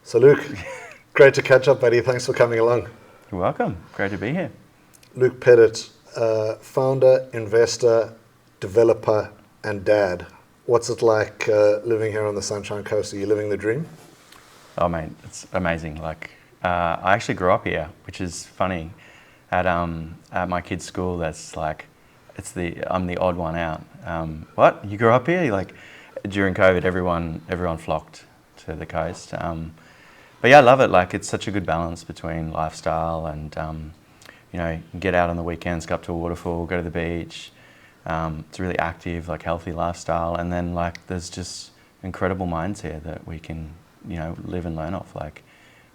So Luke, great to catch up, buddy. Thanks for coming along. You're welcome. Great to be here. Luc Pettett, founder, investor, developer, and dad. What's it like living here on the Sunshine Coast? Are you living the dream? Oh, mate, it's amazing. I actually grew up here, which is funny. At my kid's school, I'm the odd one out. What? You grew up here? During COVID, everyone flocked to the coast. But yeah, I love it. It's such a good balance between lifestyle and you can get out on the weekends, go up to a waterfall, go to the beach. It's a really active, healthy lifestyle, and then there's just incredible minds here that we can live and learn off.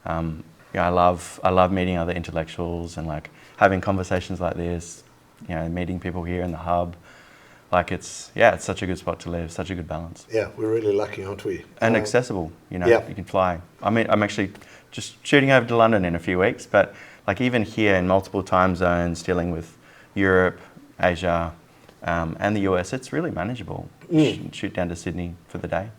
I love meeting other intellectuals and having conversations like this. Meeting people here in the hub. It's such a good spot to live, such a good balance. Yeah, we're really lucky, aren't we? And accessible, Yeah. You can fly. I'm actually just shooting over to London in a few weeks, but even here in multiple time zones, dealing with Europe, Asia, and the US, it's really manageable. Shoot down to Sydney for the day.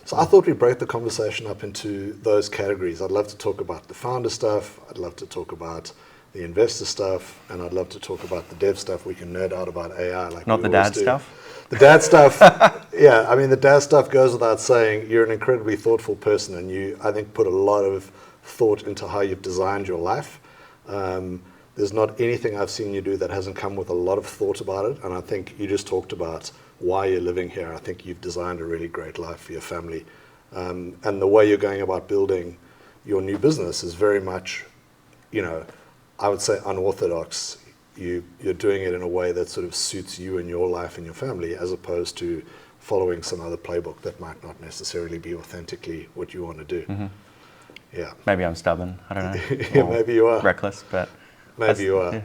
So I thought we'd break the conversation up into those categories. I'd love to talk about the founder stuff, I'd love to talk about the investor stuff, and I'd love to talk about the dev stuff. We can nerd out about AI Not the dad stuff? The dad stuff, yeah. I mean, the dad stuff goes without saying. You're an incredibly thoughtful person, and you, I think, put a lot of thought into how you've designed your life. There's not anything I've seen you do that hasn't come with a lot of thought about it, and I think you just talked about why you're living here. I think you've designed a really great life for your family. And the way you're going about building your new business is very much, I would say unorthodox. You're doing it in a way that sort of suits you and your life and your family, as opposed to following some other playbook that might not necessarily be authentically what you want to do. Mm-hmm. Yeah. Maybe I'm stubborn. I don't know. Yeah, maybe you are. Reckless, but maybe you are. Yeah.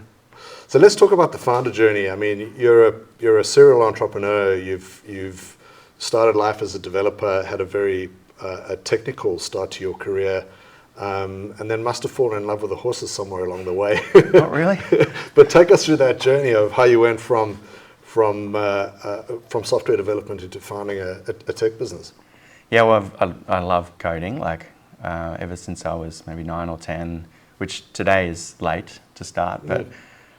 So let's talk about the founder journey. I mean, you're a serial entrepreneur. You've started life as a developer, had a very a technical start to your career. And then must have fallen in love with the horses somewhere along the way. Not really. But take us through that journey of how you went from software development into founding a tech business. Yeah, well, I love coding. Ever since I was maybe 9 or 10, which today is late to start. But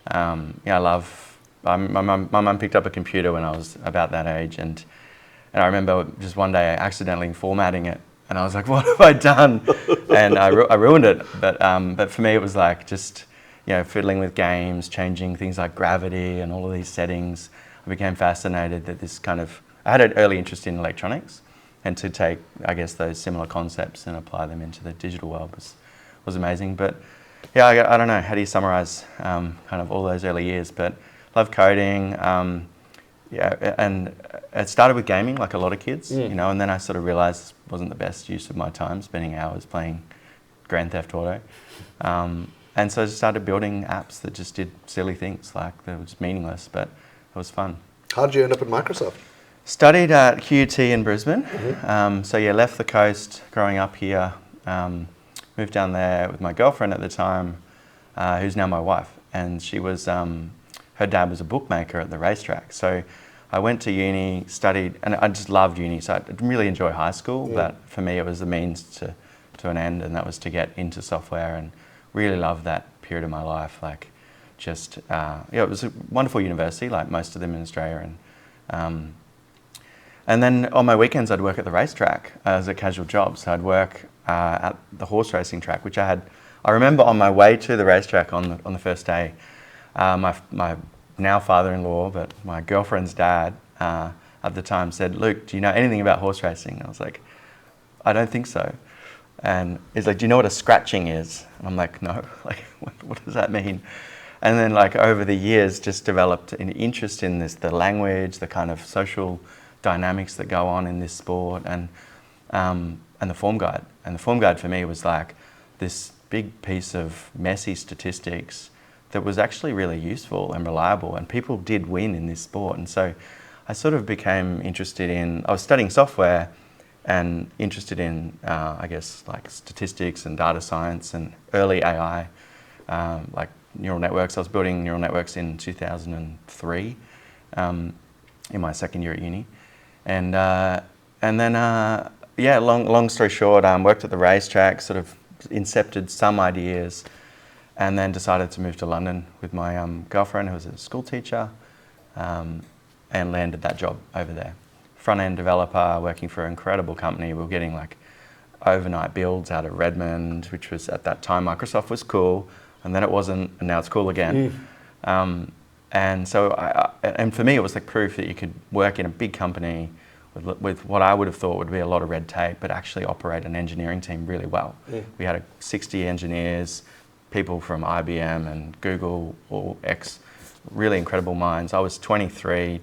I love. My mum picked up a computer when I was about that age, and I remember just one day accidentally formatting it. And I was like, what have I done? And I ruined it. But for me, it was just, fiddling with games, changing things like gravity and all of these settings. I became fascinated that I had an early interest in electronics, and to take, I guess, those similar concepts and apply them into the digital world was amazing. But yeah, I don't know, how do you summarize all those early years? But love coding. And it started with gaming, like a lot of kids, and then I sort of realized this wasn't the best use of my time, spending hours playing Grand Theft Auto. And so I just started building apps that just did silly things, that was meaningless, but it was fun. How did you end up at Microsoft? Studied at QUT in Brisbane. Left the coast growing up here, moved down there with my girlfriend at the time, who's now my wife, and she was... her dad was a bookmaker at the racetrack. So I went to uni, studied, and I just loved uni. So I didn't really enjoy high school, but for me it was the means to an end, and that was to get into software, and really loved that period of my life. It was a wonderful university, like most of them in Australia. And then on my weekends I'd work at the racetrack as a casual job. So I'd work at the horse racing track, which I remember on my way to the racetrack on the first day, my now father-in-law, but my girlfriend's dad at the time said, "Luke, do you know anything about horse racing?" And I was like, "I don't think so." And he's like, "Do you know what a scratching is?" And I'm like, "No." What does that mean? And then over the years, just developed an interest in the language, the kind of social dynamics that go on in this sport, and the form guide. And the form guide for me was this big piece of messy statistics that was actually really useful and reliable, and people did win in this sport. And so I sort of became interested I was studying software and interested in, statistics and data science and early AI, neural networks. I was building neural networks in 2003 in my second year at uni. And then yeah, long story short, worked at the racetrack, sort of incepted some ideas, and then decided to move to London with my girlfriend, who was a school teacher, and landed that job over there. Front-end developer, working for an incredible company. We were getting like overnight builds out of Redmond, which was at that time Microsoft was cool, and then it wasn't, and now it's cool again. And so, and for me, it was like proof that you could work in a big company with what I would have thought would be a lot of red tape, but actually operate an engineering team really well. We had 60 engineers, people from IBM and Google, or really incredible minds. I was 23, I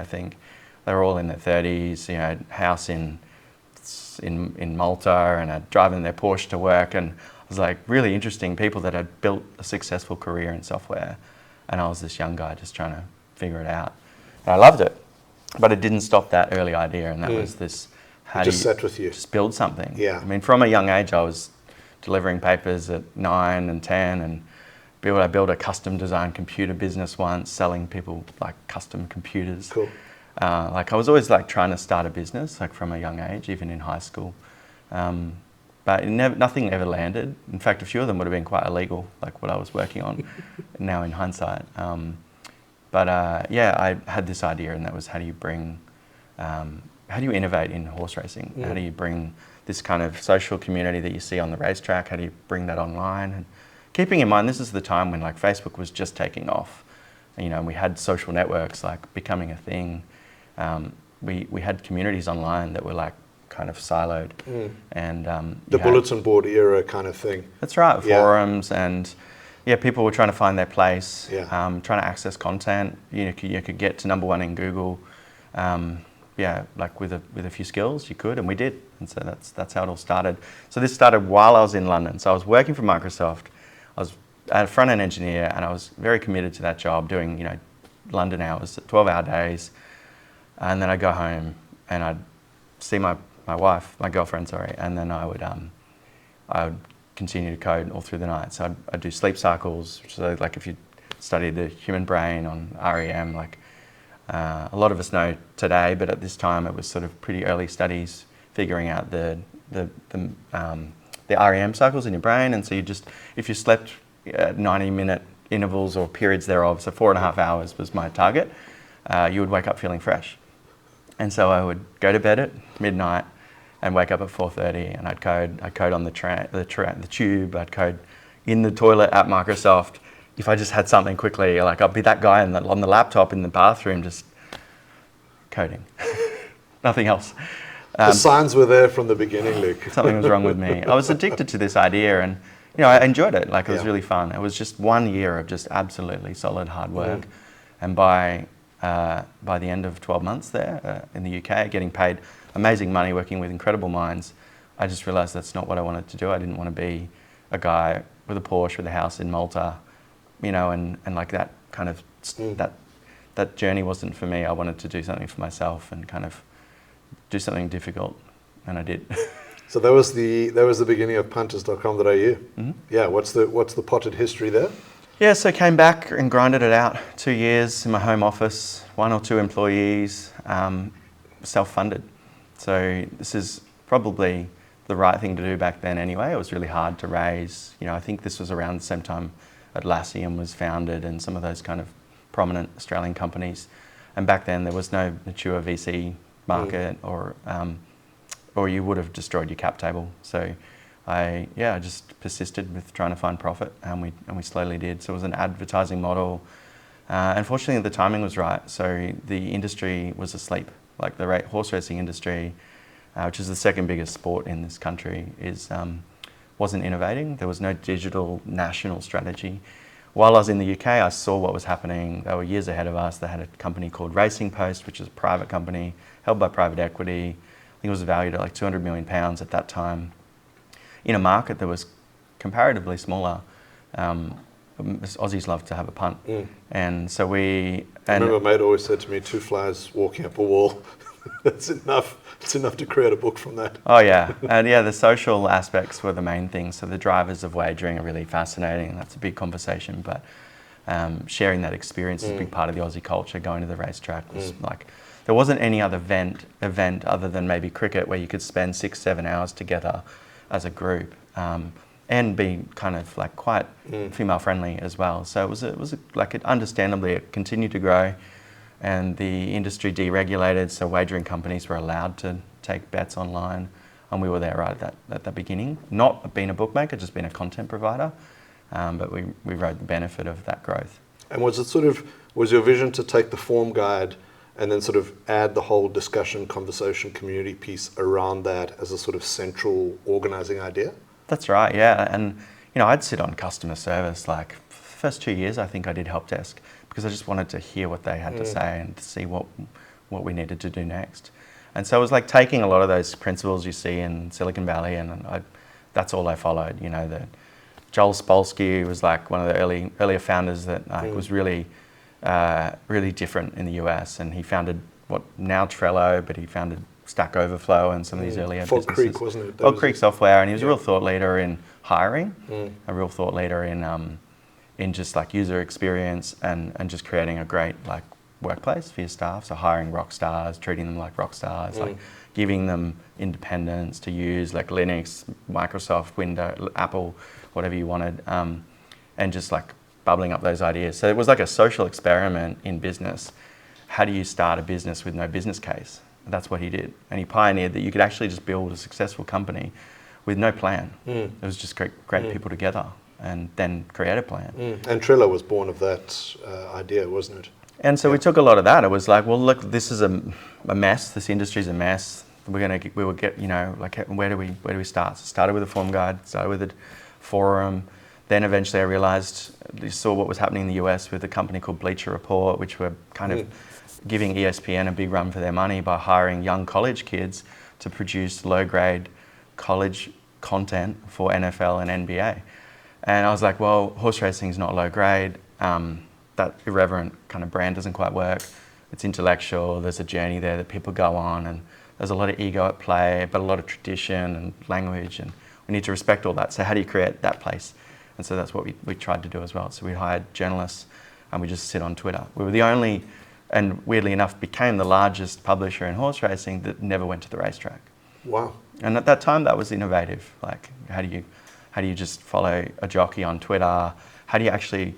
think. They were all in their 30s, you know, house in Malta, and driving their Porsche to work, and I was like, really interesting people that had built a successful career in software, and I was this young guy just trying to figure it out. And I loved it, but it didn't stop that early idea, and that was this, how do you set with you. Just build something? Yeah. I mean, from a young age, I was delivering papers at 9 and 10, and I built a custom design computer business once, selling people like custom computers. Cool. Like I was always like trying to start a business, like from a young age, even in high school. But nothing ever landed. In fact, a few of them would have been quite illegal, like what I was working on now in hindsight. Yeah, I had this idea, and that was how do you innovate in horse racing? How do you bring this kind of social community that you see on the racetrack, how do you bring that online? And keeping in mind, this is the time when like Facebook was just taking off. You know, we had social networks like becoming a thing. We had communities online that were like kind of siloed, and the bulletin board era kind of thing. That's right, forums, and yeah, people were trying to find their place, trying to access content. You could get to number 1 in Google, like with a few skills you could, and we did, and so that's how it all started. So this started while I was in London. So I was working for Microsoft. I was a front-end engineer, and I was very committed to that job, doing, you know, London hours, 12-hour days. And then I'd go home and I'd see my girlfriend, and then I would continue to code all through the night. So I'd do sleep cycles, so like if you study the human brain on REM, like a lot of us know today, but at this time it was sort of pretty early studies figuring out the REM cycles in your brain. And so if you slept at 90-minute intervals or periods thereof, so 4.5 hours was my target, you would wake up feeling fresh. And so I would go to bed at midnight and wake up at 4:30, and I'd code on the tube, I'd code in the toilet at Microsoft. If I just had something quickly, like I'd be that guy on the laptop in the bathroom just coding, nothing else. The signs were there from the beginning, Luc. Something was wrong with me. I was addicted to this idea, and you know, I enjoyed it. Like it was really fun. It was just 1 year of just absolutely solid hard work, and by the end of 12 months there in the UK, getting paid amazing money, working with incredible minds, I just realised that's not what I wanted to do. I didn't want to be a guy with a Porsche with a house in Malta, you know, and like that kind of that journey wasn't for me. I wanted to do something for myself and kind of do something difficult, and I did. So that was the beginning of punters.com.au. Yeah, what's the potted history there? Yeah, so came back and grinded it out 2 years in my home office, 1 or 2 employees, self-funded. So this is probably the right thing to do back then anyway. It was really hard to raise. You know, I think this was around the same time Atlassian was founded and some of those kind of prominent Australian companies. And back then there was no mature VC market or you would have destroyed your cap table. So I just persisted with trying to find profit, and we slowly did. So it was an advertising model. Unfortunately, the timing was right. So the industry was asleep. Like the horse racing industry, which is the second biggest sport in this country, wasn't innovating. There was no digital national strategy. While I was in the UK, I saw what was happening. They were years ahead of us. They had a company called Racing Post, which is a private company held by private equity. I think it was valued at like £200 million at that time, in a market that was comparatively smaller. Aussies love to have a punt. And so I remember a mate always said to me, 2 flies walking up a wall, that's enough. It's enough to create a book from that. Oh yeah, and yeah, the social aspects were the main thing. So the drivers of wagering are really fascinating. That's a big conversation, but sharing that experience is a big part of the Aussie culture. Going to the racetrack was like, there wasn't any other event other than maybe cricket where you could spend 6-7 hours together as a group, and be kind of like quite female friendly as well. So it was understandably it continued to grow, and the industry deregulated, so wagering companies were allowed to take bets online, and we were there right at the beginning. Not being a bookmaker, just being a content provider, but we rode the benefit of that growth. And was your vision to take the form guide and then sort of add the whole discussion, conversation, community piece around that as a sort of central organizing idea? That's right, yeah. And I'd sit on customer service, like first 2 years I think I did help desk, because I just wanted to hear what they had to say and to see what we needed to do next. And so it was like taking a lot of those principles you see in Silicon Valley, and that's all I followed. Joel Spolsky was like one of the earlier founders that was really different in the US, and he founded what now Trello, but he founded Stack Overflow and some of these earlier Fog businesses. Creek, wasn't it? Fog Creek Software, and he was a real thought leader in hiring, a real thought leader in just like user experience and just creating a great like workplace for your staff. So hiring rock stars, treating them like rock stars, like giving them independence to use like Linux, Microsoft, Windows, Apple, whatever you wanted, and just like bubbling up those ideas. So it was like a social experiment in business. How do you start a business with no business case? That's what he did. And he pioneered that you could actually just build a successful company with no plan. It was just great people together and then create a plan. And Trello was born of that idea, wasn't it? And so we took a lot of that. It was like, well, look, this is a mess. This industry's a mess. We will get, like, where do we start? So started with a form guide, started with a forum. Then eventually I realized, you saw what was happening in the US with a company called Bleacher Report, which were kind of giving ESPN a big run for their money by hiring young college kids to produce low-grade college content for NFL and NBA. And I was like, well, horse racing is not low-grade. That irreverent kind of brand doesn't quite work. It's intellectual. There's a journey there that people go on, and there's a lot of ego at play, but a lot of tradition and language, and we need to respect all that. So how do you create that place? And so that's what we tried to do as well. So we hired journalists, and we just sit on Twitter. We were the only, and weirdly enough, became the largest publisher in horse racing that never went to the racetrack. Wow. And at that time, that was innovative. Like, how do you just follow a jockey on Twitter? How do you actually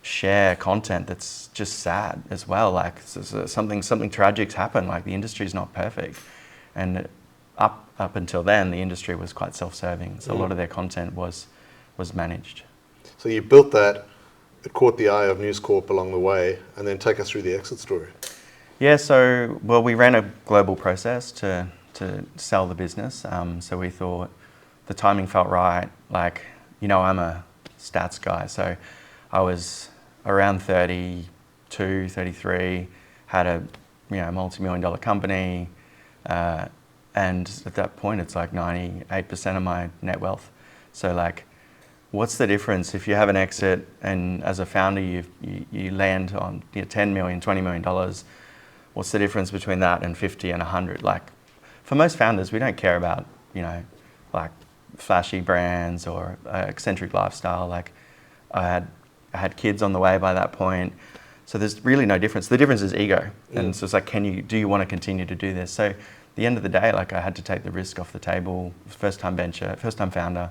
share content that's just sad as well? Like, something tragic's happened. Like, the industry's not perfect. And up until then, the industry was quite self-serving. So a lot of their content was managed. So you built that, it caught the eye of News Corp along the way, and then take us through the exit story. Yeah, so, well, we ran a global process to sell the business. So we thought the timing felt right. Like, I'm a stats guy, so I was around 32, 33, had a multi-million-dollar company, and at that point it's like 98% of my net wealth. So like, what's the difference if you have an exit and as a founder you land on $10 million, $20 million? What's the difference between that and 50 and 100? Like, for most founders, we don't care about like flashy brands or eccentric lifestyle. Like, I had kids on the way by that point, so there's really no difference. The difference is ego, and so it's like, do you want to continue to do this? So at the end of the day, like, I had to take the risk off the table. First time venture, first time founder.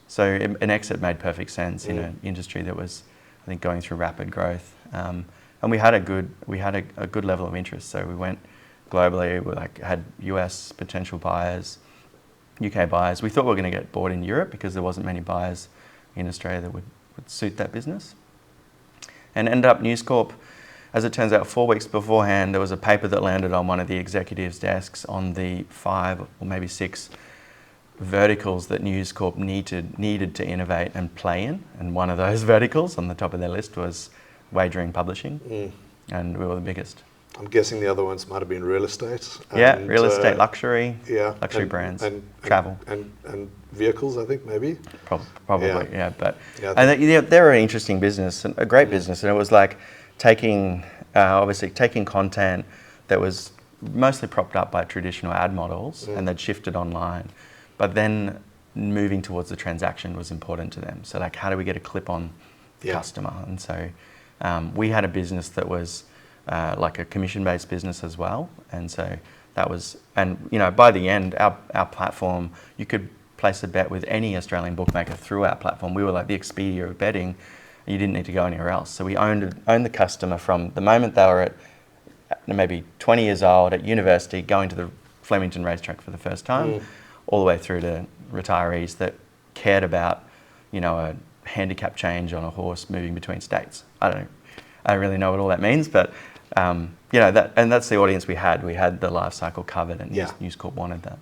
So an exit made perfect sense in an industry that was, I think, going through rapid growth. And we had a good level of interest. So we went globally. We had US potential buyers, UK buyers. We thought we were going to get bought in Europe because there wasn't many buyers in Australia that would suit that business. And ended up News Corp, as it turns out, 4 weeks beforehand, there was a paper that landed on one of the executives' desks on the 5 or maybe 6 verticals that News Corp needed to innovate and play in. And one of those verticals on the top of their list was wagering publishing. And we were the biggest. I'm guessing the other ones might have been real estate. And, real estate, luxury, luxury and, brands, and travel. And vehicles, I think, maybe? Probably, yeah. But they're an interesting business, and a great business. And it was like taking content that was mostly propped up by traditional ad models, and they'd shifted online. But then moving towards the transaction was important to them. So like, how do we get a clip on customer. And so we had a business that was like a commission-based business as well. And so that was, and by the end, our platform, you could place a bet with any Australian bookmaker through our platform. We were like the Expedia of betting. You didn't need to go anywhere else. So we owned the customer from the moment they were at maybe 20 years old at university, going to the Flemington racetrack for the first time, all the way through to retirees that cared about, a handicap change on a horse moving between states. I don't really know what all that means, but that's the audience we had. We had the life cycle covered, and News Corp wanted that.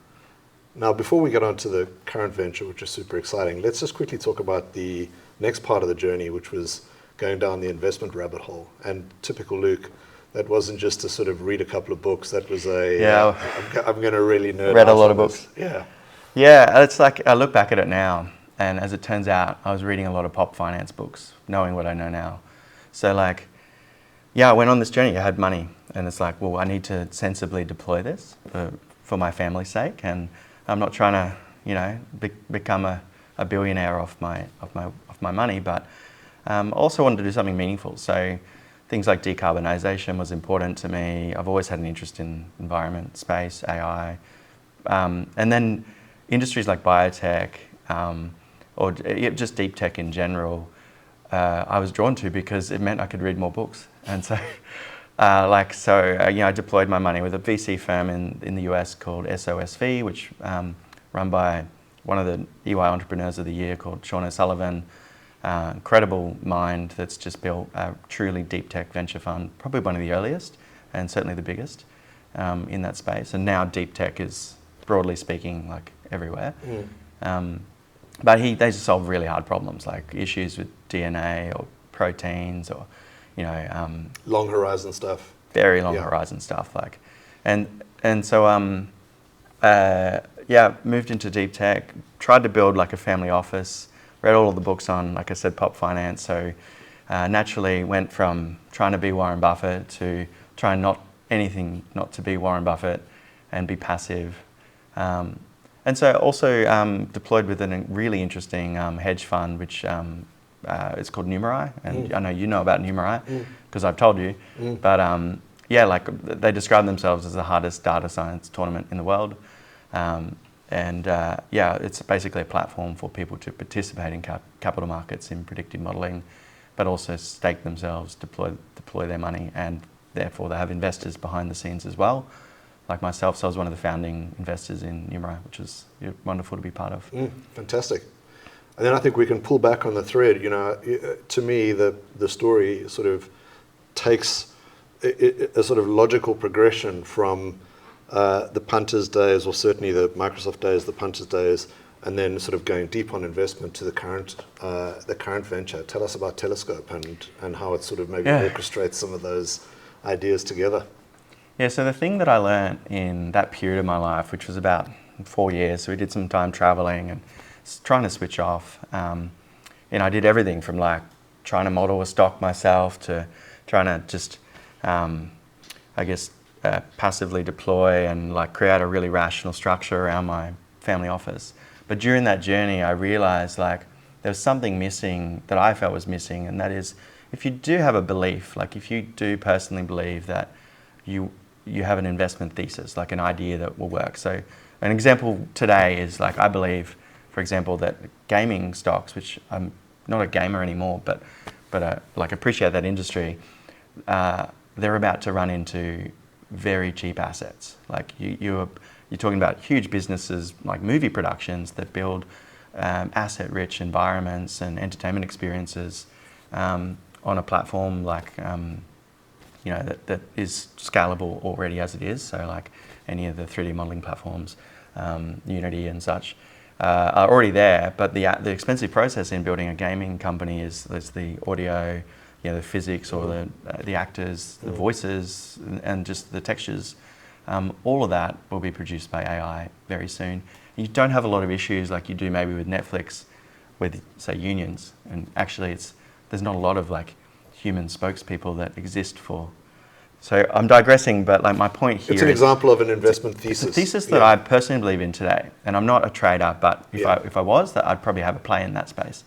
Now, before we get on to the current venture, which is super exciting, let's just quickly talk about the next part of the journey, which was going down the investment rabbit hole. And typical Luke, that wasn't just to sort of read a couple of books. That was I'm going to really nerd out. Read a lot of books. Yeah. Yeah, it's like, I look back at it now, and as it turns out, I was reading a lot of pop finance books, knowing what I know now. So I went on this journey. I had money, and it's like, well, I need to sensibly deploy this for my family's sake, and I'm not trying to, become a billionaire off my money, but also wanted to do something meaningful. So things like decarbonisation was important to me. I've always had an interest in environment, space, AI, and then industries like biotech or just deep tech in general. I was drawn to because it meant I could read more books, and so. I deployed my money with a VC firm in the US called SOSV, which run by one of the EY Entrepreneurs of the Year called Sean O'Sullivan. Incredible mind that's just built a truly deep tech venture fund, probably one of the earliest and certainly the biggest in that space. And now deep tech is, broadly speaking, like everywhere. But they just solve really hard problems, like issues with DNA or proteins or long horizon stuff. Very long horizon stuff, moved into deep tech, tried to build like a family office, read all of the books on, like I said, pop finance. So naturally went from trying to be Warren Buffett to trying not to be Warren Buffett and be passive. And so also deployed with a really interesting hedge fund, which it's called Numerai, and I know you know about Numerai because I've told you. But they describe themselves as the hardest data science tournament in the world, it's basically a platform for people to participate in capital markets in predictive modelling, but also stake themselves, deploy their money, and therefore they have investors behind the scenes as well, like myself. So I was one of the founding investors in Numerai, which was wonderful to be part of. Fantastic. And then I think we can pull back on the thread. To me, the story sort of takes a sort of logical progression from the punters days, or certainly the Microsoft days, the punters days, and then sort of going deep on investment to the current venture. Tell us about Telescope and how it sort of maybe orchestrates some of those ideas together. Yeah, so the thing that I learned in that period of my life, which was about 4 years, so we did some time traveling and trying to switch off. I did everything from like trying to model a stock myself to trying to just, passively deploy and like create a really rational structure around my family office. But during that journey, I realized like there was something missing that I felt was missing, and that is if you do have a belief, like if you do personally believe that you have an investment thesis, like an idea that will work. So an example today is like I believe, for example, that gaming stocks, which I'm not a gamer anymore, but appreciate that industry, they're about to run into very cheap assets. Like you're talking about huge businesses like movie productions that build asset-rich environments and entertainment experiences on a platform like that is scalable already as it is. So like any of the 3D modeling platforms, Unity and such, are already there. But the expensive process in building a gaming company is the audio, the physics, or the actors, the voices, and just the textures. All of that will be produced by AI very soon. You don't have a lot of issues like you do maybe with Netflix, with say unions, and actually there's not a lot of like human spokespeople that exist for. So I'm digressing, but like my point here it's an example of an investment thesis. It's a thesis that I personally believe in today, and I'm not a trader, but if I was, that I'd probably have a play in that space.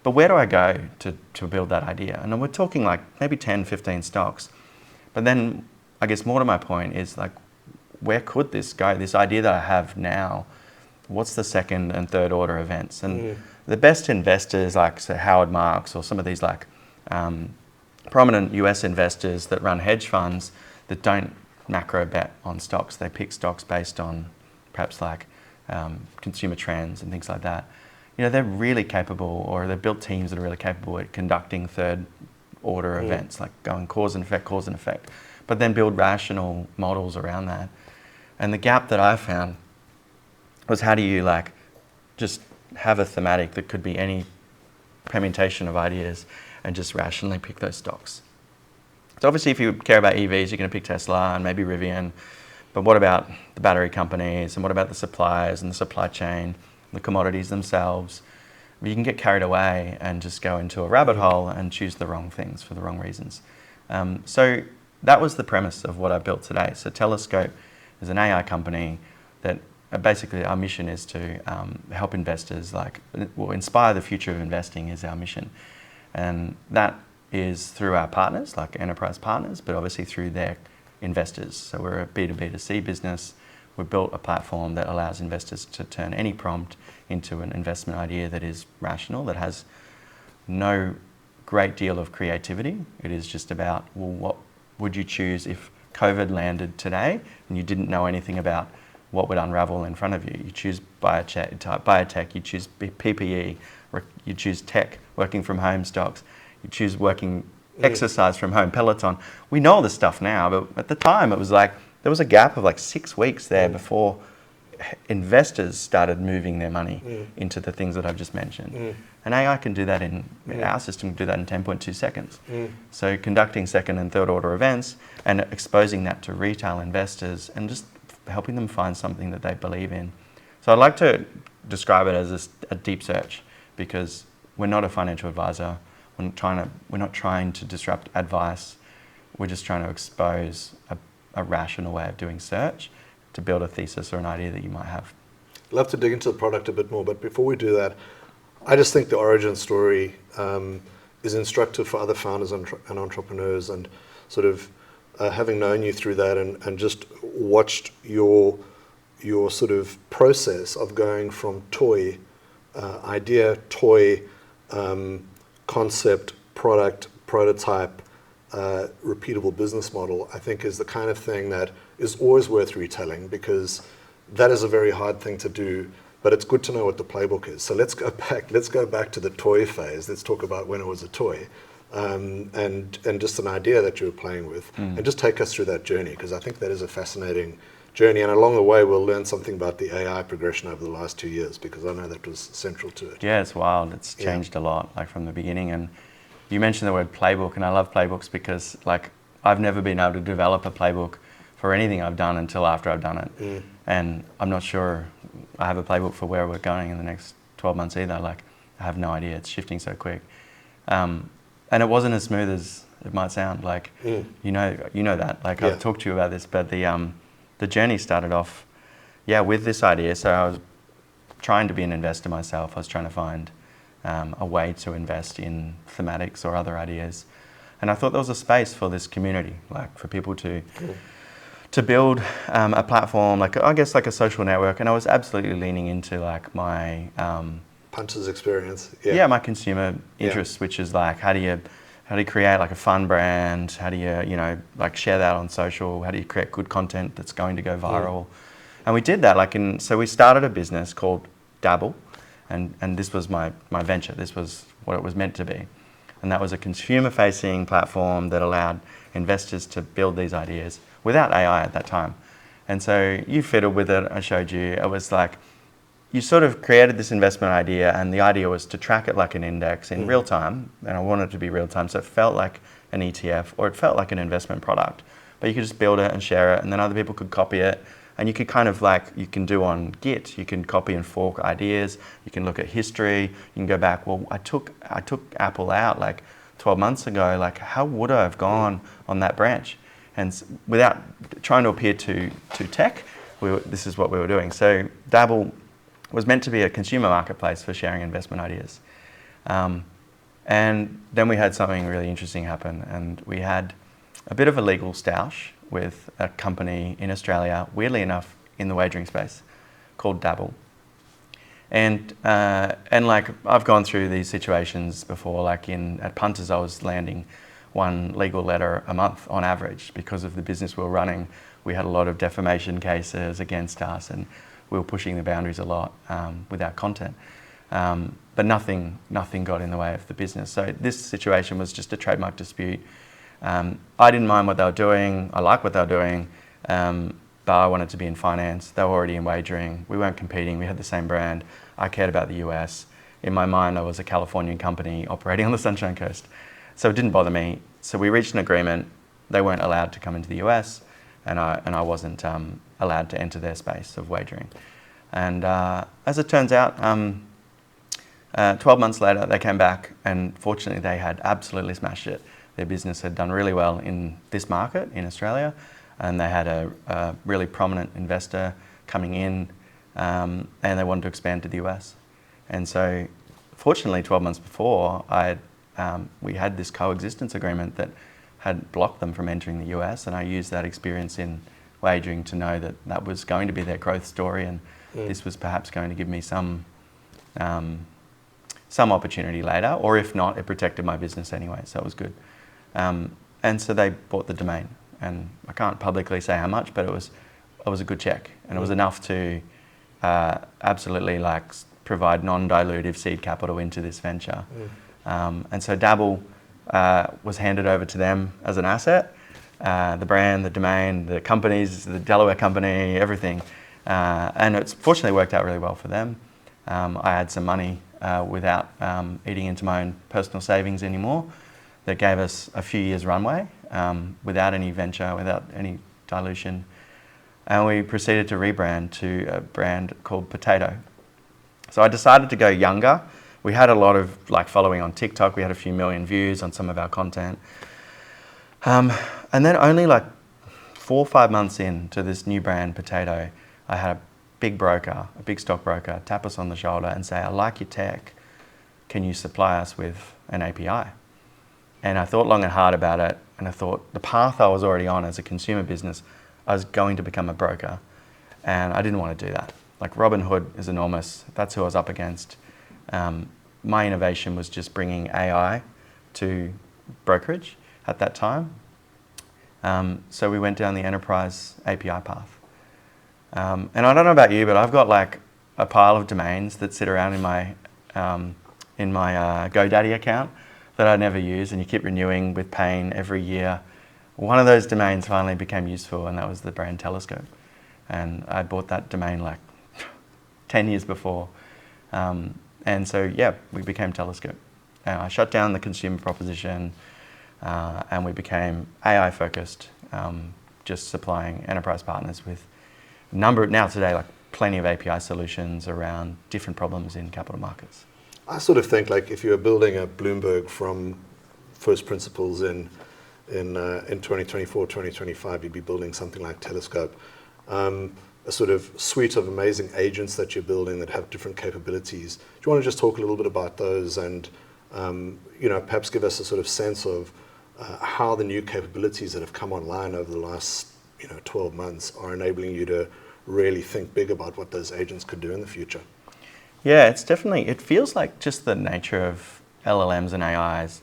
but where do I go to build that idea? And we're talking like maybe 10, 15 stocks. But then I guess more to my point is like, where could this go? This idea that I have now, what's the second and third order events? And the best investors like say Howard Marks or some of these like prominent US investors that run hedge funds that don't macro bet on stocks. They pick stocks based on perhaps like consumer trends and things like that. You know, they're really capable, or they've built teams that are really capable at conducting third order events, like going cause and effect, but then build rational models around that. And the gap that I found was, how do you like just have a thematic that could be any permutation of ideas and just rationally pick those stocks? So obviously if you care about EVs, you're going to pick Tesla and maybe Rivian, but what about the battery companies, and what about the suppliers and the supply chain, the commodities themselves? You can get carried away and just go into a rabbit hole and choose the wrong things for the wrong reasons. So that was the premise of what I built today. So Telescope is an AI company that basically our mission is to help investors, inspire the future of investing is our mission. And that is through our partners, like enterprise partners, but obviously through their investors. So we're a B2B2C business. We've built a platform that allows investors to turn any prompt into an investment idea that is rational, that has no great deal of creativity. It is just about, well, what would you choose if COVID landed today and you didn't know anything about what would unravel in front of you? You choose biotech, you choose PPE, you choose tech, working from home stocks, you choose working exercise from home, Peloton. We know all this stuff now, but at the time it was like, there was a gap of like 6 weeks there before investors started moving their money into the things that I've just mentioned. And AI can do that our system can do that in 10.2 seconds. So conducting second and third order events and exposing that to retail investors and just helping them find something that they believe in. So I'd like to describe it as a deep search, because we're not a financial advisor. We're not trying to disrupt advice. We're just trying to expose a rational way of doing search to build a thesis or an idea that you might have. I'd love to dig into the product a bit more, but before we do that, I just think the origin story is instructive for other founders and entrepreneurs, and sort of having known you through that and just watched your sort of process of going from toy, idea, toy, concept, product, prototype, repeatable business model, I think is the kind of thing that is always worth retelling, because that is a very hard thing to do, but it's good to know what the playbook is. So let's go back to the toy phase. Let's talk about when it was a toy, and just an idea that you were playing with, and just take us through that journey, because I think that is a fascinating journey, and along the way we'll learn something about the AI progression over the last 2 years, because I know that was central to it. Yeah, it's wild. It's changed a lot, like from the beginning. And you mentioned the word playbook, and I love playbooks because like I've never been able to develop a playbook for anything I've done until after I've done it. And I'm not sure I have a playbook for where we're going in the next 12 months either. Like, I have no idea. It's shifting so quick. And it wasn't as smooth as it might sound. Like, you know that. Like, I've talked to you about this, but the journey started off, with this idea. So I was trying to be an investor myself. I was trying to find a way to invest in thematics or other ideas. And I thought there was a space for this community, like for people to build a platform, like I guess like a social network. And I was absolutely leaning into like my Punter's experience. My consumer interests, which is like how do you create like a fun brand? How do you like share that on social? How do you create good content that's going to go viral? And we did that. So we started a business called Dabble, and this was my venture. This was what it was meant to be. And that was a consumer-facing platform that allowed investors to build these ideas without AI at that time. And so you fiddled with it, I showed you. It was like, you sort of created this investment idea, and the idea was to track it like an index in real time, and I wanted it to be real time, so it felt like an ETF, or it felt like an investment product. But you could just build it and share it, and then other people could copy it. And you could kind of like, you can do on Git, you can copy and fork ideas, you can look at history, you can go back, well, I took Apple out like 12 months ago, like how would I have gone on that branch? And without trying to appear too tech, this is what we were doing. So Dabble was meant to be a consumer marketplace for sharing investment ideas. And then we had something really interesting happen, and we had a bit of a legal stoush with a company in Australia, weirdly enough, in the wagering space, called Dabble. And like I've gone through these situations before. Like at Punters, I was landing one legal letter a month on average because of the business we were running. We had a lot of defamation cases against us, and we were pushing the boundaries a lot with our content. But nothing got in the way of the business. So this situation was just a trademark dispute. I didn't mind what they were doing. I liked what they were doing, but I wanted to be in finance. They were already in wagering. We weren't competing. We had the same brand. I cared about the US. In my mind, I was a Californian company operating on the Sunshine Coast. So it didn't bother me. So we reached an agreement. They weren't allowed to come into the US, and I wasn't allowed to enter their space of wagering. And as it turns out, 12 months later, they came back, and fortunately, they had absolutely smashed it. Their business had done really well in this market, in Australia, and they had a really prominent investor coming in, and they wanted to expand to the US. And so, fortunately, 12 months before, we had this coexistence agreement that had blocked them from entering the US, and I used that experience in wagering to know that that was going to be their growth story, and this was perhaps going to give me some opportunity later, or if not, it protected my business anyway, so it was good. And so they bought the domain, and I can't publicly say how much, but it was a good check, and it was enough to absolutely provide non-dilutive seed capital into this venture. And so Dabble was handed over to them as an asset, the brand, the domain, the companies, the Delaware company, everything. And it's fortunately worked out really well for them. I had some money without eating into my own personal savings anymore. That gave us a few years runway without any venture, without any dilution. And we proceeded to rebrand to a brand called Potato. So I decided to go younger. We had a lot of following on TikTok. We had a few million views on some of our content. And then only 4 or 5 months into this new brand, Potato, I had a big stockbroker, tap us on the shoulder and say, "I like your tech. Can you supply us with an API?" And I thought long and hard about it, and I thought the path I was already on as a consumer business, I was going to become a broker, and I didn't want to do that. Robinhood is enormous. That's who I was up against. My innovation was just bringing AI to brokerage at that time. So we went down the enterprise API path. And I don't know about you, but I've got a pile of domains that sit around in my GoDaddy account that I never use, and you keep renewing with pain every year. One of those domains finally became useful, and that was the brand Telescope. And I bought that domain 10 years before. And so, we became Telescope. I shut down the consumer proposition, and we became AI focused, just supplying enterprise partners with now today, plenty of API solutions around different problems in capital markets. I sort of think if you were building a Bloomberg from first principles in 2024, 2025, you'd be building something like Telescope. A sort of suite of amazing agents that you're building that have different capabilities. Do you want to just talk a little bit about those and perhaps give us a sort of sense of how the new capabilities that have come online over the last 12 months are enabling you to really think big about what those agents could do in the future? Yeah, it feels like just the nature of LLMs and AIs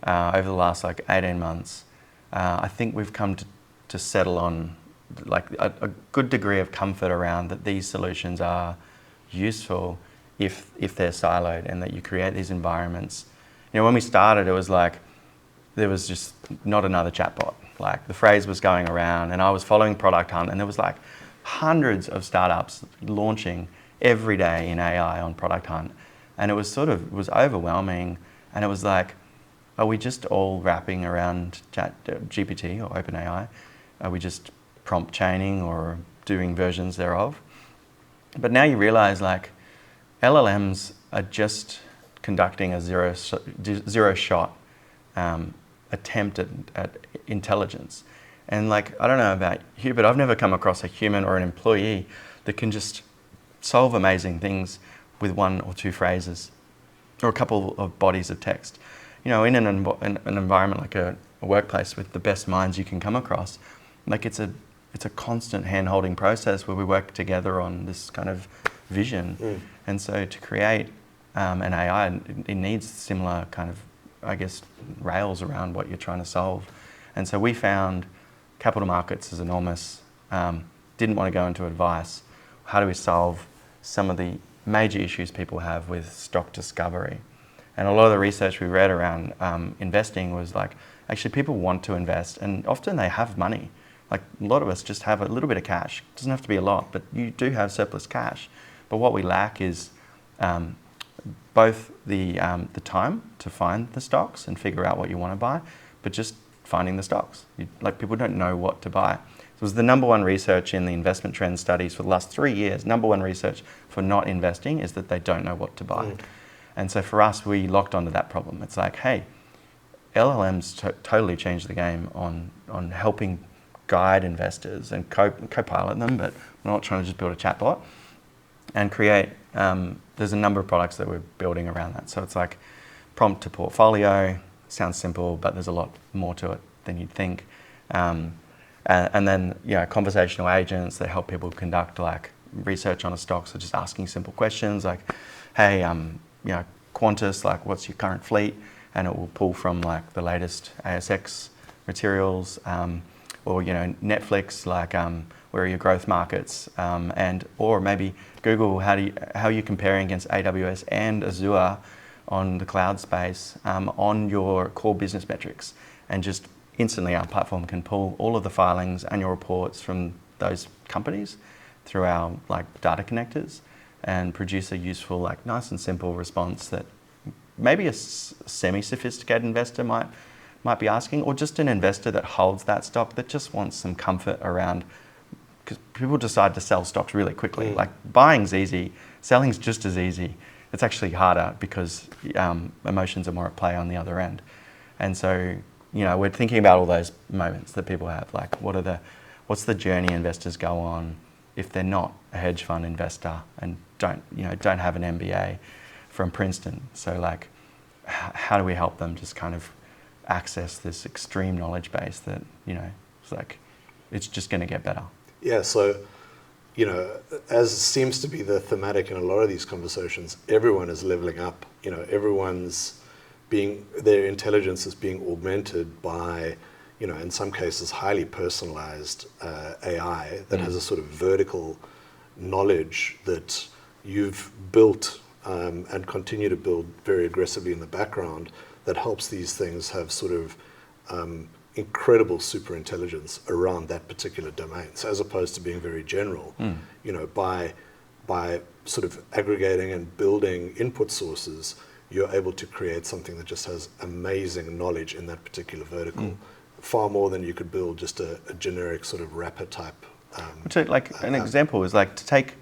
over the last 18 months. I think we've come to settle on a good degree of comfort around that these solutions are useful if they're siloed, and that you create these environments. When we started, it was there was just not another chatbot. The phrase was going around, and I was following Product Hunt, and there was hundreds of startups launching every day in AI on Product Hunt, and it was overwhelming, and it was are we just all wrapping around GPT or OpenAI? Are we just prompt chaining or doing versions thereof? But now you realize LLMs are just conducting a zero shot attempt at intelligence. And I don't know about you, but I've never come across a human or an employee that can just solve amazing things with 1 or 2 phrases or a couple of bodies of text. in an environment like a workplace with the best minds you can come across, like it's a constant hand-holding process where we work together on this kind of vision. And so to create an AI, it needs similar kind of, I guess, rails around what you're trying to solve. And so we found capital markets is enormous, didn't want to go into advice. How do we solve some of the major issues people have with stock discovery? And a lot of the research we read around investing was like, actually people want to invest and often they have money. Like a lot of us just have a little bit of cash. It doesn't have to be a lot, but you do have surplus cash. But what we lack is both the time to find the stocks and figure out what you want to buy, but just finding the stocks. Like people don't know what to buy. So it was the number one research in the investment trend studies for the last 3 years. Number one research for not investing is that they don't know what to buy. And so for us, we locked onto that problem. It's like, hey, LLMs totally changed the game on helping guide investors and co-pilot them, but we're not trying to just build a chatbot and create. There's a number of products that we're building around that. So it's like prompt to portfolio. Sounds simple, but there's a lot more to it than you'd think. And then conversational agents that help people conduct like research on a stock. So just asking simple questions like, hey, Qantas, like what's your current fleet? And it will pull from like the latest ASX materials, or Netflix, like where are your growth markets, or maybe Google, how are you comparing against AWS and Azure on the cloud space on your core business metrics, and just instantly our platform can pull all of the filings, annual reports from those companies through our like data connectors and produce a useful, like nice and simple response that maybe a semi-sophisticated investor might be asking, or just an investor that holds that stock that just wants some comfort around, because people decide to sell stocks really quickly. Like buying's easy, selling's just as easy. It's actually harder because emotions are more at play on the other end. And so, we're thinking about all those moments that people have, like what's the journey investors go on if they're not a hedge fund investor and don't have an MBA from Princeton. So like, how do we help them just kind of access this extreme knowledge base that, it's like, it's just going to get better. Yeah, so, as seems to be the thematic in a lot of these conversations, everyone is leveling up. Their intelligence is being augmented by, in some cases, highly personalized AI that has a sort of vertical knowledge that you've built and continue to build very aggressively in the background that helps these things have sort of incredible super intelligence around that particular domain. So as opposed to being very general, by sort of aggregating and building input sources, you're able to create something that just has amazing knowledge in that particular vertical, far more than you could build just a generic sort of wrapper type. An example is like to take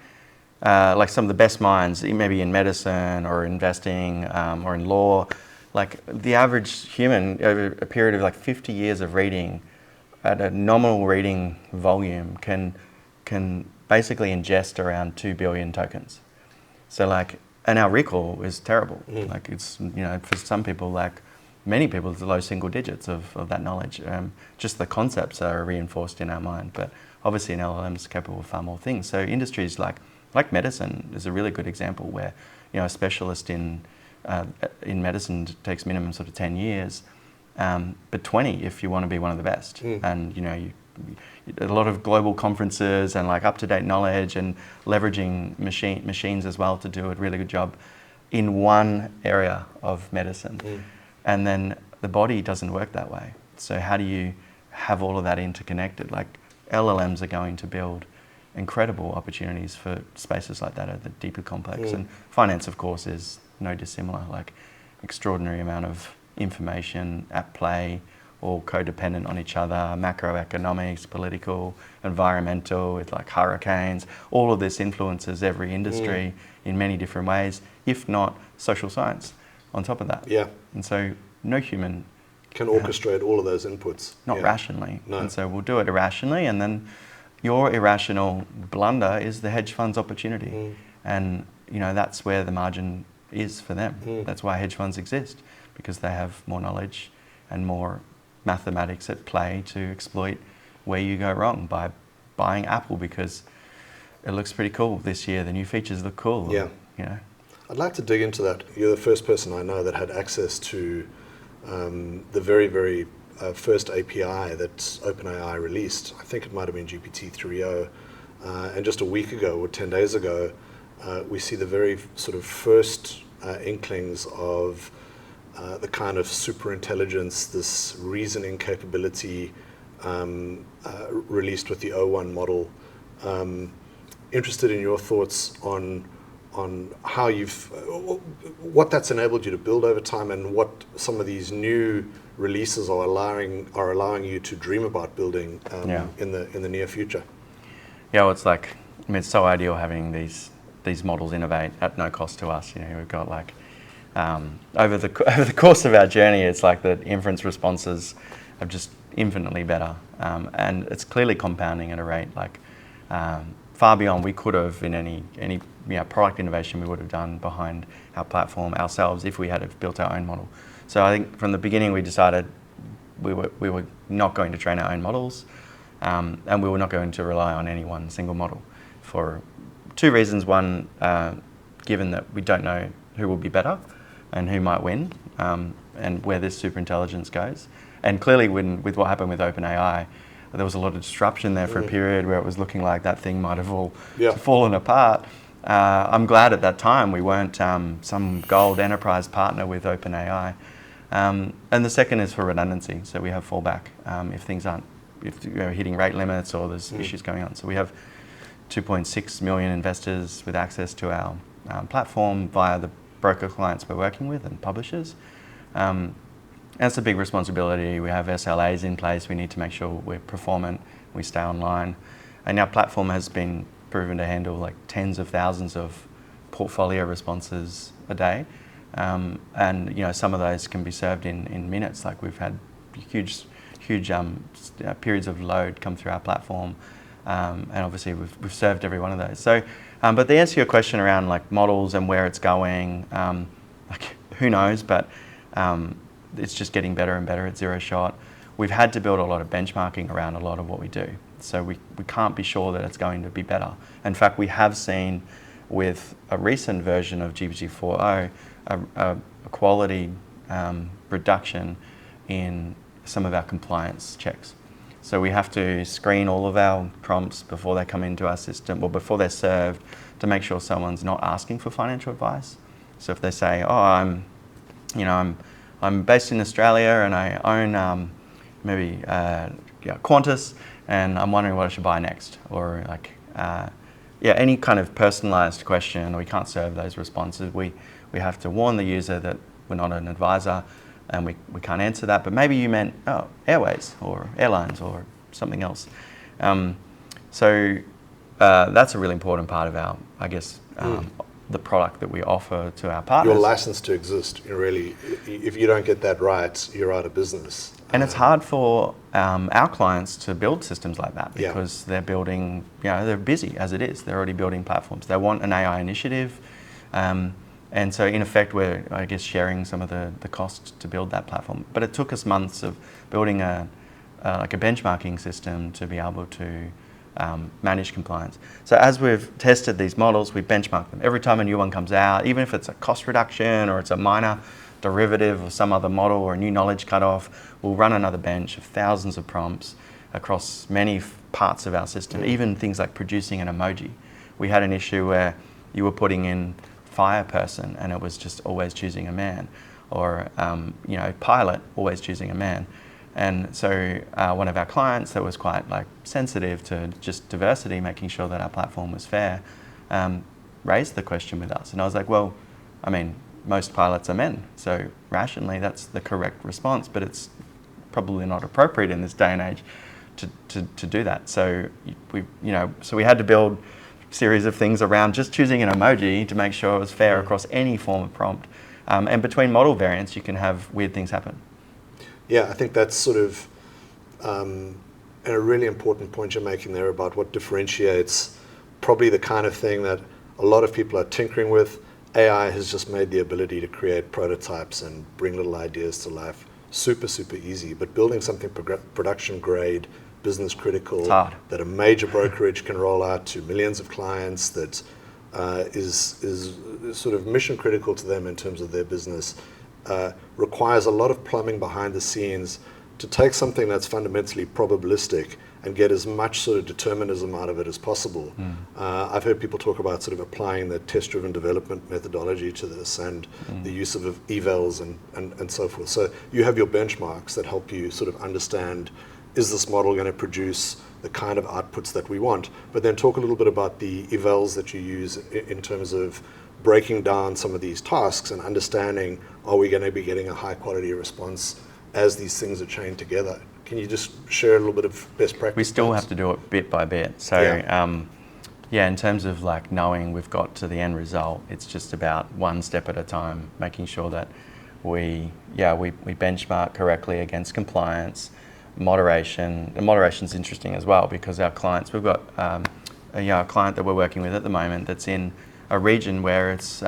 like some of the best minds, maybe in medicine or investing or in law. Like the average human over a period of like 50 years of reading at a nominal reading volume can basically ingest around 2 billion tokens. So like, and our recall is terrible. Like it's, for some people, like many people, it's low single digits of that knowledge. Just the concepts are reinforced in our mind, but obviously an LLM is capable of far more things. So industries like medicine is a really good example where, a specialist in medicine takes minimum sort of 10 years, but 20 if you want to be one of the best. And a lot of global conferences and like up-to-date knowledge and leveraging machines as well to do a really good job in one area of medicine. And then the body doesn't work that way. So how do you have all of that interconnected? Like LLMs are going to build incredible opportunities for spaces like that are deeply complex. And finance, of course, is no dissimilar, like extraordinary amount of information at play, all codependent on each other, macroeconomics, political, environmental, with like hurricanes. All of this influences every industry in many different ways, if not social science on top of that. Yeah. And so no human can orchestrate all of those inputs. Not rationally. No. And so we'll do it irrationally, and then your irrational blunder is the hedge fund's opportunity. And that's where the margin is for them. That's why hedge funds exist, because they have more knowledge and more mathematics at play to exploit where you go wrong by buying Apple because it looks pretty cool this year. The new features look cool. Yeah. You know. I'd like to dig into that. You're the first person I know that had access to the very, very first API that OpenAI released. I think it might have been GPT 3.0. And just a week ago or 10 days ago, we see the very sort of first inklings of the kind of super intelligence, this reasoning capability released with the O1 model. Interested in your thoughts on how what that's enabled you to build over time, and what some of these new releases are allowing you to dream about building in the near future. Yeah, well, it's so ideal having these models innovate at no cost to us. You know, we've got like over the course of our journey, it's like the inference responses are just infinitely better, and it's clearly compounding at a rate like far beyond we could have in any product innovation we would have done behind our platform ourselves if we had have built our own model. So I think from the beginning we decided we were not going to train our own models, and we were not going to rely on any one single model for two reasons. One, given that we don't know who will be better and who might win, and where this superintelligence goes. And clearly with what happened with OpenAI, there was a lot of disruption there for a period where it was looking like that thing might have all fallen apart. I'm glad at that time we weren't some gold enterprise partner with OpenAI. And the second is for redundancy, so we have fallback if things aren't hitting rate limits or there's issues going on. So we have 2.6 million investors with access to our platform via the broker clients we're working with and publishers. That's a big responsibility. We have SLAs in place. We need to make sure we're performant, we stay online. And our platform has been proven to handle like tens of thousands of portfolio responses a day. And some of those can be served in minutes. Like we've had huge periods of load come through our platform. And obviously we've served every one of those. So, but the answer to your question around like models and where it's going, like who knows, but it's just getting better and better at zero shot. We've had to build a lot of benchmarking around a lot of what we do. So we can't be sure that it's going to be better. In fact, we have seen with a recent version of GPT 4.0 a quality reduction in some of our compliance checks. So we have to screen all of our prompts before they come into our system or before they're served to make sure someone's not asking for financial advice. So if they say, oh, I'm based in Australia and I own maybe Qantas and I'm wondering what I should buy next, or like any kind of personalized question, we can't serve those responses. We have to warn the user that we're not an advisor and we can't answer that, but maybe you meant airways or airlines or something else. So that's a really important part of our, I guess, the product that we offer to our partners. Your license to exist, really, if you don't get that right, you're out of business. And it's hard for our clients to build systems like that because they're building, they're busy as it is. They're already building platforms. They want an AI initiative. And so in effect, we're, I guess, sharing some of the cost to build that platform. But it took us months of building a benchmarking system to be able to manage compliance. So as we've tested these models, we benchmark them. Every time a new one comes out, even if it's a cost reduction or it's a minor derivative of some other model or a new knowledge cutoff, we'll run another bench of thousands of prompts across many parts of our system, even things like producing an emoji. We had an issue where you were putting in fire person and it was just always choosing a man, or pilot, always choosing a man. And so one of our clients that was quite sensitive to just diversity, making sure that our platform was fair, raised the question with us. And I was like, well, I mean, most pilots are men, so rationally that's the correct response, but it's probably not appropriate in this day and age to do that. So we had to build a series of things around just choosing an emoji to make sure it was fair across any form of prompt. And between model variants, you can have weird things happen. Yeah, I think that's sort of a really important point you're making there about what differentiates probably the kind of thing that a lot of people are tinkering with AI has just made the ability to create prototypes and bring little ideas to life super, super easy. But building something production grade, business critical, that a major brokerage can roll out to millions of clients, that is sort of mission critical to them in terms of their business, requires a lot of plumbing behind the scenes to take something that's fundamentally probabilistic and get as much sort of determinism out of it as possible. I've heard people talk about sort of applying the test-driven development methodology to this, and the use of evals and so forth. So you have your benchmarks that help you sort of understand, is this model going to produce the kind of outputs that we want? But then talk a little bit about the evals that you use in terms of breaking down some of these tasks and understanding, are we going to be getting a high quality response as these things are chained together? Can you just share a little bit of best practice? We still have to do it bit by bit. So in terms of like knowing we've got to the end result, it's just about one step at a time, making sure that we benchmark correctly against compliance, moderation. And moderation's interesting as well, because our clients, we've got a client that we're working with at the moment that's in a region where it's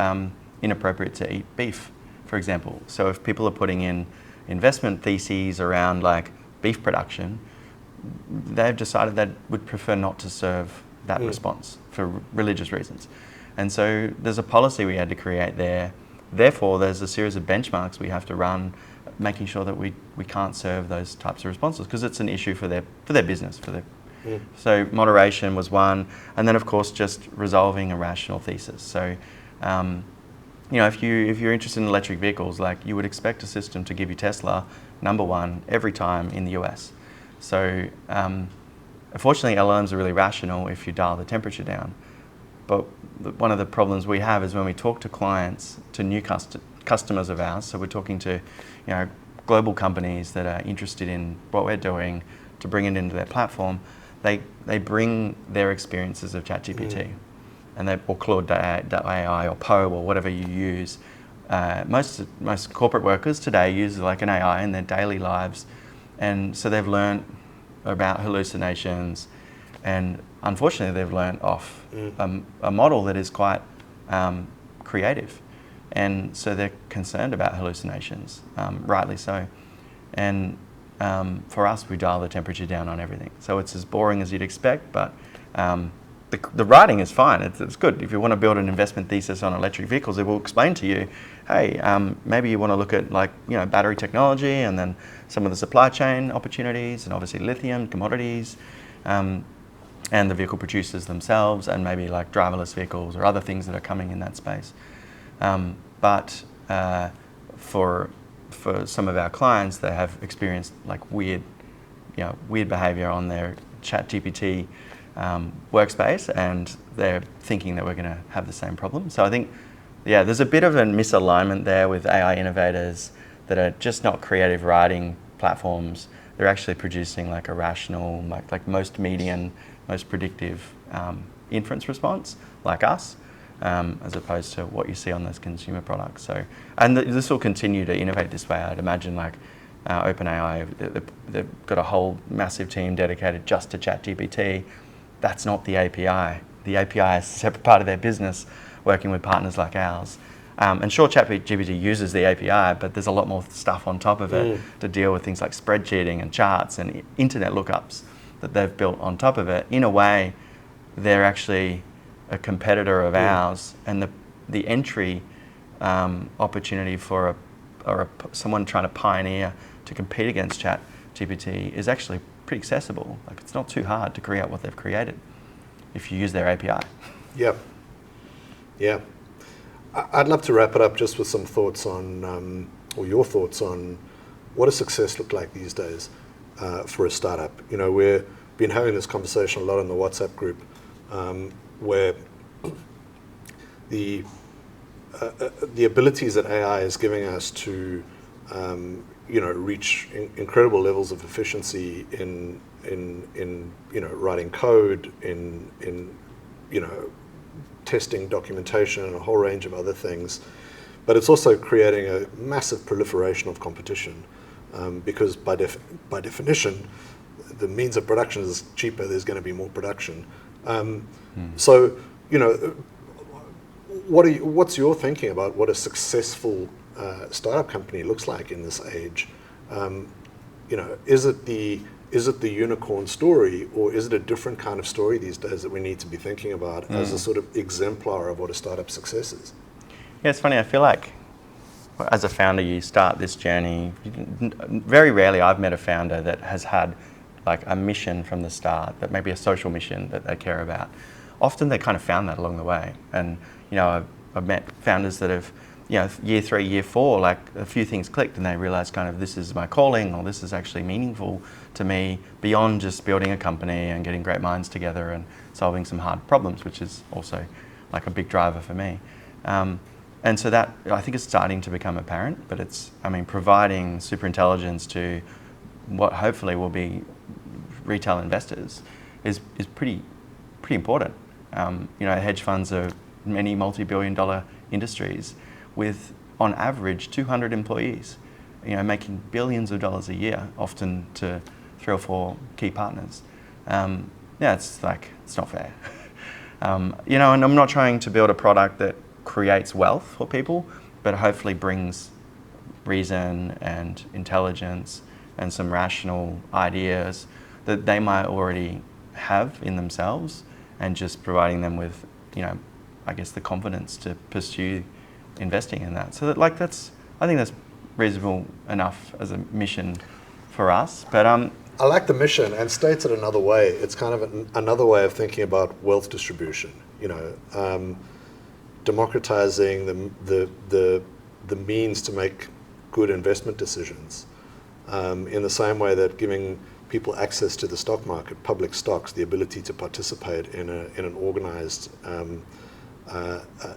inappropriate to eat beef, for example. So if people are putting in investment theses around like beef production, they've decided they would prefer not to serve that response for religious reasons. And so there's a policy we had to create there. Therefore, there's a series of benchmarks we have to run, making sure that we can't serve those types of responses, because it's an issue for their business. So moderation was one, and then of course just resolving a rational thesis. So if you're interested in electric vehicles, like you would expect a system to give you Tesla number one every time in the US. So unfortunately, LLMs are really rational if you dial the temperature down. But one of the problems we have is when we talk to clients, to new customers of ours, so we're talking to global companies that are interested in what we're doing to bring it into their platform, they bring their experiences of ChatGPT. Or Claude.ai or Poe or whatever you use. Most corporate workers today use like an AI in their daily lives, and so they've learned about hallucinations, and unfortunately they've learned off a model that is quite creative, and so they're concerned about hallucinations, rightly so. And for us, we dial the temperature down on everything, so it's as boring as you'd expect, but the writing is fine. It's good. If you want to build an investment thesis on electric vehicles, it will explain to you, hey, maybe you want to look at battery technology, and then some of the supply chain opportunities, and obviously lithium, commodities, and the vehicle producers themselves, and maybe like driverless vehicles or other things that are coming in that space. But for some of our clients, they have experienced like weird behavior on their ChatGPT workspace, and they're thinking that we're going to have the same problem. So I think, there's a bit of a misalignment there with AI innovators that are just not creative writing platforms. They're actually producing like a rational, like most median, most predictive inference response, like us, as opposed to what you see on those consumer products. So, and this will continue to innovate this way. I'd imagine like OpenAI, they've got a whole massive team dedicated just to ChatGPT. That's not the API. The API is a separate part of their business, working with partners like ours. And sure, ChatGPT uses the API, but there's a lot more stuff on top of it to deal with things like spreadsheeting and charts and internet lookups that they've built on top of it. In a way, they're actually a competitor of ours, and the entry opportunity for someone trying to pioneer to compete against ChatGPT is actually pretty accessible. Like, it's not too hard to create what they've created if you use their API. Yeah. I'd love to wrap it up just with some thoughts on, or your thoughts on, what does success look like these days for a startup? We've been having this conversation a lot in the WhatsApp group, where the abilities that AI is giving us to reach incredible levels of efficiency in writing code, in testing documentation, and a whole range of other things. But it's also creating a massive proliferation of competition, because by definition, the means of production is cheaper. There's going to be more production. So what's your thinking about what a successful startup company looks like in this age? Is it the unicorn story, or is it a different kind of story these days that we need to be thinking about as a sort of exemplar of what a startup success is? Yeah, it's funny. I feel like as a founder, you start this journey. Very rarely I've met a founder that has had like a mission from the start, that maybe a social mission that they care about. Often they kind of found that along the way. And, I've met founders that have, year 3, year 4, like a few things clicked and they realized kind of this is my calling, or this is actually meaningful to me beyond just building a company and getting great minds together and solving some hard problems, which is also like a big driver for me. And so that, I think, is starting to become apparent, but providing super intelligence to what hopefully will be retail investors is pretty important. Hedge funds are many multi-billion-dollar industries with, on average, 200 employees, making billions of dollars a year, often to 3 or 4 key partners. It's not fair. And I'm not trying to build a product that creates wealth for people, but hopefully brings reason and intelligence and some rational ideas that they might already have in themselves, and just providing them with, the confidence to pursue investing in that. So that, I think that's reasonable enough as a mission for us. But I like the mission, and states it another way. It's kind of another way of thinking about wealth distribution. Democratizing the means to make good investment decisions, in the same way that giving people access to the stock market, public stocks, the ability to participate in an organized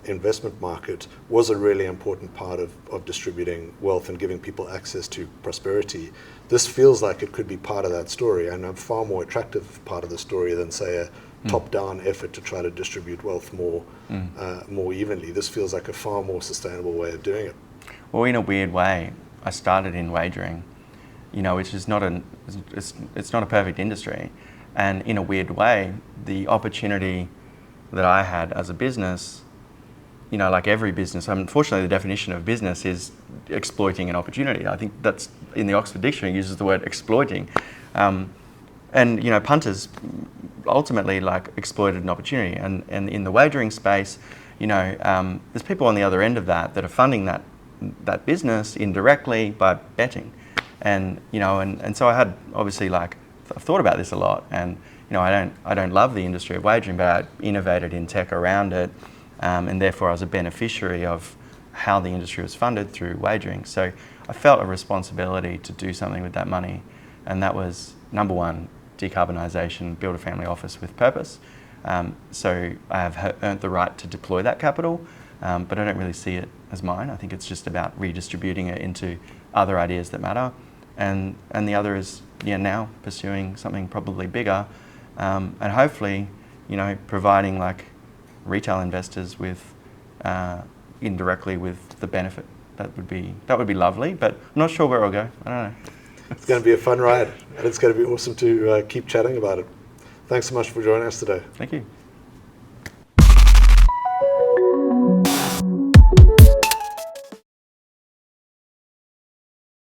investment market was a really important part of distributing wealth and giving people access to prosperity. This feels like it could be part of that story, and a far more attractive part of the story than, say, a top-down effort to try to distribute wealth more evenly. This feels like a far more sustainable way of doing it. Well, in a weird way, I started in wagering, which is it's not a perfect industry, and in a weird way, the opportunity that I had as a business, like every business, unfortunately the definition of business is exploiting an opportunity. I think that's, in the Oxford Dictionary, uses the word exploiting. And punters ultimately exploited an opportunity. And in the wagering space, there's people on the other end of that are funding that business indirectly by betting. And so I had obviously I've thought about this a lot, and I don't love the industry of wagering, but I innovated in tech around it, and therefore I was a beneficiary of how the industry was funded through wagering. So I felt a responsibility to do something with that money, and that was number 1, decarbonisation, build a family office with purpose. So I have earned the right to deploy that capital, but I don't really see it as mine. I think it's just about redistributing it into other ideas that matter. And the other is now pursuing something probably bigger, and hopefully providing retail investors with indirectly with the benefit. That would be lovely, but I'm not sure where I'll go. I don't know. It's going to be a fun ride, and it's going to be awesome to keep chatting about it. Thanks so much for joining us today. Thank you.